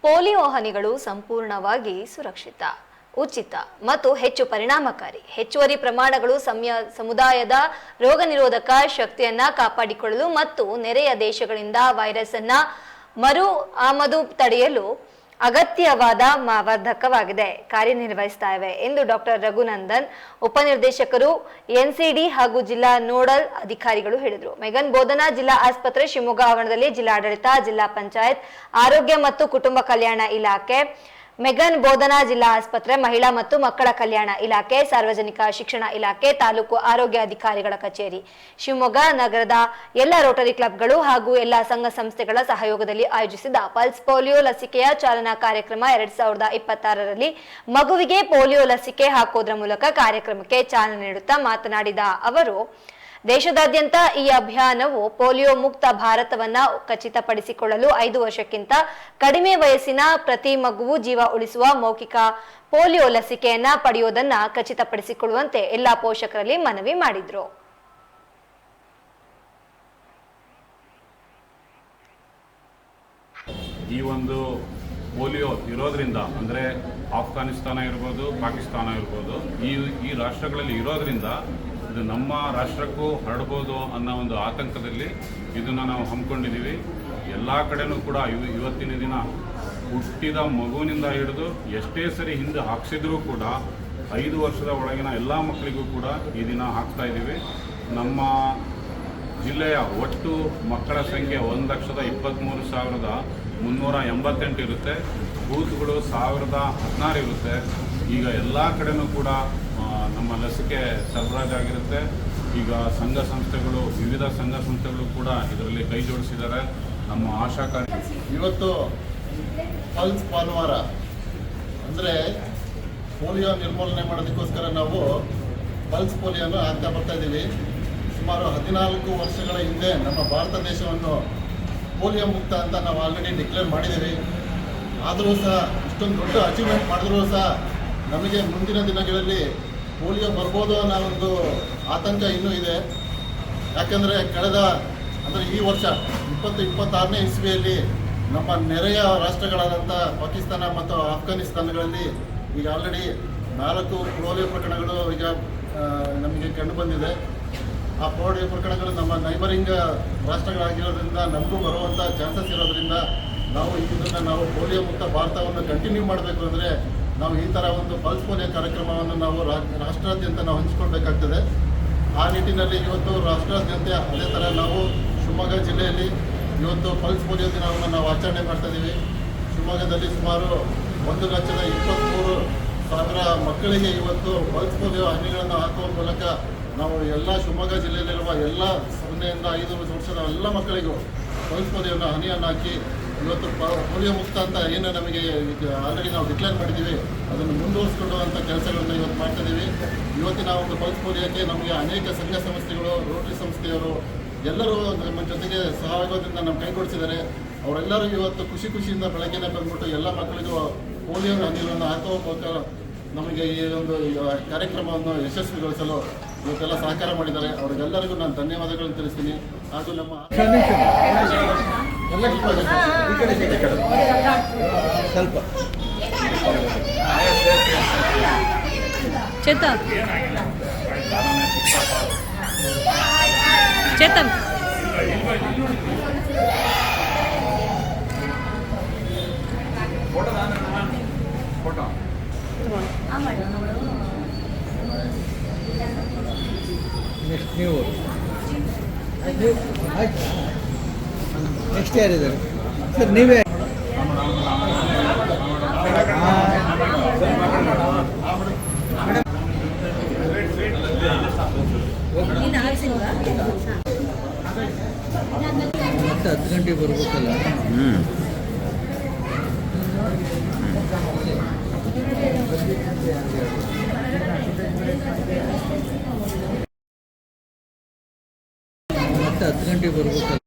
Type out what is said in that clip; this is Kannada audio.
ಪೋಲಿಯೋ ಹನಿಗಳು ಸಂಪೂರ್ಣವಾಗಿ ಸುರಕ್ಷಿತ, ಉಚಿತ ಮತ್ತು ಹೆಚ್ಚು ಪರಿಣಾಮಕಾರಿ. ಹೆಚ್ಚುವರಿ ಪ್ರಮಾಣಗಳು ಸಮುದಾಯದ ರೋಗ ನಿರೋಧಕ ಶಕ್ತಿಯನ್ನ ಕಾಪಾಡಿಕೊಳ್ಳಲು ಮತ್ತು ನೆರೆಯ ದೇಶಗಳಿಂದ ವೈರಸ್ ಅನ್ನ ಮರು ಆಮದು ತಡೆಯಲು ಅಗತ್ಯವಾದ ವರ್ಧಕವಾಗಿದೆ ಕಾರ್ಯನಿರ್ವಹಿಸ್ತಾ ಇವೆ ಎಂದು ಡಾಕ್ಟರ್ ರಘುನಂದನ್, ಉಪನಿರ್ದೇಶಕರು ಎನ್ಸಿಡಿ ಹಾಗೂ ಜಿಲ್ಲಾ ನೋಡಲ್ ಅಧಿಕಾರಿಗಳು ಹೇಳಿದರು. ಮೆಗನ್ ಬೋಧನಾ ಜಿಲ್ಲಾ ಆಸ್ಪತ್ರೆ ಶಿವಮೊಗ್ಗ ಆವರಣದಲ್ಲಿ ಜಿಲ್ಲಾಡಳಿತ, ಜಿಲ್ಲಾ ಪಂಚಾಯತ್, ಆರೋಗ್ಯ ಮತ್ತು ಕುಟುಂಬ ಕಲ್ಯಾಣ ಇಲಾಖೆ, ಮೆಗನ್ ಬೋಧನಾ ಜಿಲ್ಲಾ ಆಸ್ಪತ್ರೆ, ಮಹಿಳಾ ಮತ್ತು ಮಕ್ಕಳ ಕಲ್ಯಾಣ ಇಲಾಖೆ, ಸಾರ್ವಜನಿಕ ಶಿಕ್ಷಣ ಇಲಾಖೆ, ತಾಲೂಕು ಆರೋಗ್ಯ ಅಧಿಕಾರಿಗಳ ಕಚೇರಿ, ಶಿವಮೊಗ್ಗ ನಗರದ ಎಲ್ಲ ರೋಟರಿ ಕ್ಲಬ್ಗಳು ಹಾಗೂ ಎಲ್ಲ ಸಂಘ ಸಂಸ್ಥೆಗಳ ಸಹಯೋಗದಲ್ಲಿ ಆಯೋಜಿಸಿದ ಪಲ್ಸ್ ಪೋಲಿಯೋ ಲಸಿಕೆಯ ಚಾಲನಾ ಕಾರ್ಯಕ್ರಮ 2026ರಲ್ಲಿ ಮಗುವಿಗೆ ಪೋಲಿಯೋ ಲಸಿಕೆ ಹಾಕೋದ್ರ ಮೂಲಕ ಕಾರ್ಯಕ್ರಮಕ್ಕೆ ಚಾಲನೆ ನೀಡುತ್ತಾ ಮಾತನಾಡಿದ ಅವರು, ದೇಶದಾದ್ಯಂತ ಈ ಅಭಿಯಾನವು ಪೋಲಿಯೋ ಮುಕ್ತ ಭಾರತವನ್ನ ಖಚಿತಪಡಿಸಿಕೊಳ್ಳಲು 5 ವರ್ಷಕ್ಕಿಂತ ಕಡಿಮೆ ವಯಸ್ಸಿನ ಪ್ರತಿ ಮಗುವು ಜೀವ ಉಳಿಸುವ ಮೌಖಿಕ ಪೋಲಿಯೋ ಲಸಿಕೆಯನ್ನ ಪಡೆಯುವುದನ್ನ ಖಚಿತಪಡಿಸಿಕೊಳ್ಳುವಂತೆ ಎಲ್ಲಾ ಪೋಷಕರಲ್ಲಿ ಮನವಿ ಮಾಡಿದ್ರು. ಈ ಒಂದು ಪೋಲಿಯೋ ಇರೋದ್ರಿಂದ ಅಂದರೆ ಆಫ್ಘಾನಿಸ್ತಾನ ಇರ್ಬೋದು, ಪಾಕಿಸ್ತಾನ ಇರ್ಬೋದು, ಈ ರಾಷ್ಟ್ರಗಳಲ್ಲಿ ಇರೋದ್ರಿಂದ ಇದು ನಮ್ಮ ರಾಷ್ಟ್ರಕ್ಕೂ ಹರಡ್ಬೋದು ಅನ್ನೋ ಒಂದು ಆತಂಕದಲ್ಲಿ ಇದನ್ನು ನಾವು ಹಮ್ಮಿಕೊಂಡಿದ್ದೀವಿ. ಎಲ್ಲ ಕಡೆನೂ ಕೂಡ ಇವತ್ತಿನ ದಿನ ಹುಟ್ಟಿದ ಮಗುವಿನಿಂದ ಹಿಡಿದು ಎಷ್ಟೇ ಸರಿ ಹಿಂದೆ ಹಾಕ್ಸಿದ್ರೂ ಕೂಡ 5 ವರ್ಷದ ಒಳಗಿನ ಎಲ್ಲ ಮಕ್ಕಳಿಗೂ ಕೂಡ ಈ ದಿನ ಹಾಕ್ತಾ ಇದ್ದೀವಿ. ನಮ್ಮ ಜಿಲ್ಲೆಯ ಒಟ್ಟು ಮಕ್ಕಳ ಸಂಖ್ಯೆ 1,23,388 ಇರುತ್ತೆ. ಬೂತ್ಗಳು 1016 ಇರುತ್ತೆ. ಈಗ ಎಲ್ಲ ಕಡೆನೂ ಕೂಡ ನಮ್ಮ ಲಸಿಕೆ ಸರಬರಾಜಾಗಿರುತ್ತೆ. ಈಗ ಸಂಘ ಸಂಸ್ಥೆಗಳು, ವಿವಿಧ ಸಂಘ ಸಂಸ್ಥೆಗಳು ಕೂಡ ಇದರಲ್ಲಿ ಕೈ ಜೋಡಿಸಿದ್ದಾರೆ. ನಮ್ಮ ಆಶಾ ಇವತ್ತು ಪಲ್ಸ್ ಭಾನುವಾರ ಅಂದರೆ ಪೋಲಿಯೋ ನಿರ್ಮೂಲನೆ ಮಾಡೋದಕ್ಕೋಸ್ಕರ ನಾವು ಪಲ್ಸ್ ಪೋಲಿಯೋನ ಹಾಕ್ತಾ ಬರ್ತಾ ಇದ್ದೀವಿ. ಸುಮಾರು 14 ವರ್ಷಗಳ ಹಿಂದೆ ನಮ್ಮ ಭಾರತ ದೇಶವನ್ನು ಪೋಲಿಯೋ ಮುಕ್ತ ಅಂತ ನಾವು ಆಲ್ರೆಡಿ ಡಿಕ್ಲೇರ್ ಮಾಡಿದ್ದೀವಿ. ಆದರೂ ಸಹ ಇಷ್ಟೊಂದು ದೊಡ್ಡ ಅಚೀವ್ಮೆಂಟ್ ಮಾಡಿದ್ರೂ ಸಹ ನಮಗೆ ಮುಂದಿನ ದಿನಗಳಲ್ಲಿ ಪೋಲಿಯೋ ಬರ್ಬೋದು ಅನ್ನೋ ಒಂದು ಆತಂಕ ಇನ್ನೂ ಇದೆ. ಯಾಕೆಂದರೆ ಈ ವರ್ಷ 2026ನೇ ಇಸ್ವಿಯಲ್ಲಿ ನಮ್ಮ ನೆರೆಯ ರಾಷ್ಟ್ರಗಳಾದಂಥ ಪಾಕಿಸ್ತಾನ ಮತ್ತು ಆಫ್ಘಾನಿಸ್ತಾನಗಳಲ್ಲಿ ಈಗ ಆಲ್ರೆಡಿ 4 ಪೋಲಿಯೋ ಪ್ರಕರಣಗಳು ಈಗ ನಮಗೆ ಕಂಡು ಬಂದಿದೆ. ಆ ಪೋಲಿಯೋ ಪ್ರಕರಣಗಳು ನಮ್ಮ ನೈಬರಿಂಗ್ ರಾಷ್ಟ್ರಗಳಾಗಿರೋದ್ರಿಂದ ನಮಗೂ ಬರುವಂಥ ಚಾನ್ಸಸ್ ಇರೋದ್ರಿಂದ ನಾವು ಪೋಲಿಯೋ ಮುಕ್ತ ಭಾರತವನ್ನು ಕಂಟಿನ್ಯೂ ಮಾಡಬೇಕು ಅಂದರೆ ನಾವು ಈ ಥರ ಒಂದು ಪಲ್ಸ್ ಪೋಲಿಯೋ ಕಾರ್ಯಕ್ರಮವನ್ನು ನಾವು ರಾಷ್ಟ್ರಾದ್ಯಂತ ನಾವು ಹಂಚಿಕೊಳ್ಬೇಕಾಗ್ತದೆ. ಆ ನಿಟ್ಟಿನಲ್ಲಿ ಇವತ್ತು ರಾಷ್ಟ್ರಾದ್ಯಂತ ಅದೇ ಥರ ನಾವು ಶಿವಮೊಗ್ಗ ಜಿಲ್ಲೆಯಲ್ಲಿ ಇವತ್ತು ಪಲ್ಸ್ ಪೋಲಿಯೋ ದಿನವನ್ನು ನಾವು ಆಚರಣೆ ಮಾಡ್ತಾ ಇದ್ದೀವಿ. ಶಿವಮೊಗ್ಗದಲ್ಲಿ ಸುಮಾರು 1,23,000 ಮಕ್ಕಳಿಗೆ ಇವತ್ತು ಪಲ್ಸ್ ಪೋಲಿಯೋ ಹನಿಗಳನ್ನು ಹಾಕುವ ಮೂಲಕ ನಾವು ಎಲ್ಲ ಶಿವಮೊಗ್ಗ ಜಿಲ್ಲೆಯಲ್ಲಿರುವ ಎಲ್ಲ 0 ಇಂದ 5 ವರ್ಷದ ಎಲ್ಲ ಮಕ್ಕಳಿಗೂ ಪಲ್ಸ್ ಪೋಲಿಯೋನ ಹನಿಯನ್ನು ಹಾಕಿ ಇವತ್ತು ಪೋಲಿಯೋ ಮುಕ್ತ ಅಂತ ಏನು ನಮಗೆ ಆಲ್ರೆಡಿ ನಾವು ಡಿಕ್ಲೇರ್ ಮಾಡಿದ್ದೀವಿ ಅದನ್ನು ಮುಂದುವರಿಸಿಕೊಳ್ಳುವಂಥ ಕೆಲಸಗಳನ್ನು ಇವತ್ತು ಮಾಡ್ತಾಯಿದ್ದೀವಿ. ಇವತ್ತಿನ ಒಂದು ಪಲ್ಸ್ ಪೋಲಿಯೋಕ್ಕೆ ನಮಗೆ ಅನೇಕ ಸಂಘ ಸಂಸ್ಥೆಗಳು, ರೋಟರಿ ಸಂಸ್ಥೆಯವರು ಎಲ್ಲರೂ ನಮ್ಮ ಜೊತೆಗೆ ಸಹಯೋಗದಿಂದ ನಮ್ಮ ಕೈಗೊಳಿಸಿದ್ದಾರೆ. ಅವರೆಲ್ಲರೂ ಇವತ್ತು ಖುಷಿಯಿಂದ ಬೆಳಗ್ಗೆನೇ ಬಂದ್ಬಿಟ್ಟು ಎಲ್ಲ ಮಕ್ಕಳಿಗೂ ಪೋಲಿಯೋ ಹನಿಗಳನ್ನು ಹಾಕುವ ಮೂಲಕ ನಮಗೆ ಈ ಒಂದು ಕಾರ್ಯಕ್ರಮವನ್ನು ಯಶಸ್ವಿಗೊಳಿಸಲು ಇವತ್ತೆಲ್ಲ ಸಹಕಾರ ಮಾಡಿದ್ದಾರೆ. ಅವರಿಗೆಲ್ಲರಿಗೂ ನಾನು ಧನ್ಯವಾದಗಳನ್ನು ತಿಳಿಸ್ತೀನಿ. ಹಾಗೂ ನಮ್ಮ ಸ್ವಲ್ಪ ಚೇತನ್ ನೆಕ್ಸ್ಟ್ ಯಾರಿದ್ದಾರೆ ಸರ್? ನೀವೇ ಮತ್ತೆ 10 ಗಂಟೆಗೆ ಬರ್ಬೇಕಲ್ಲ. ಮತ್ತೆ 10 ಗಂಟೆಗೆ ಬರ್ಬೇಕಲ್ಲ.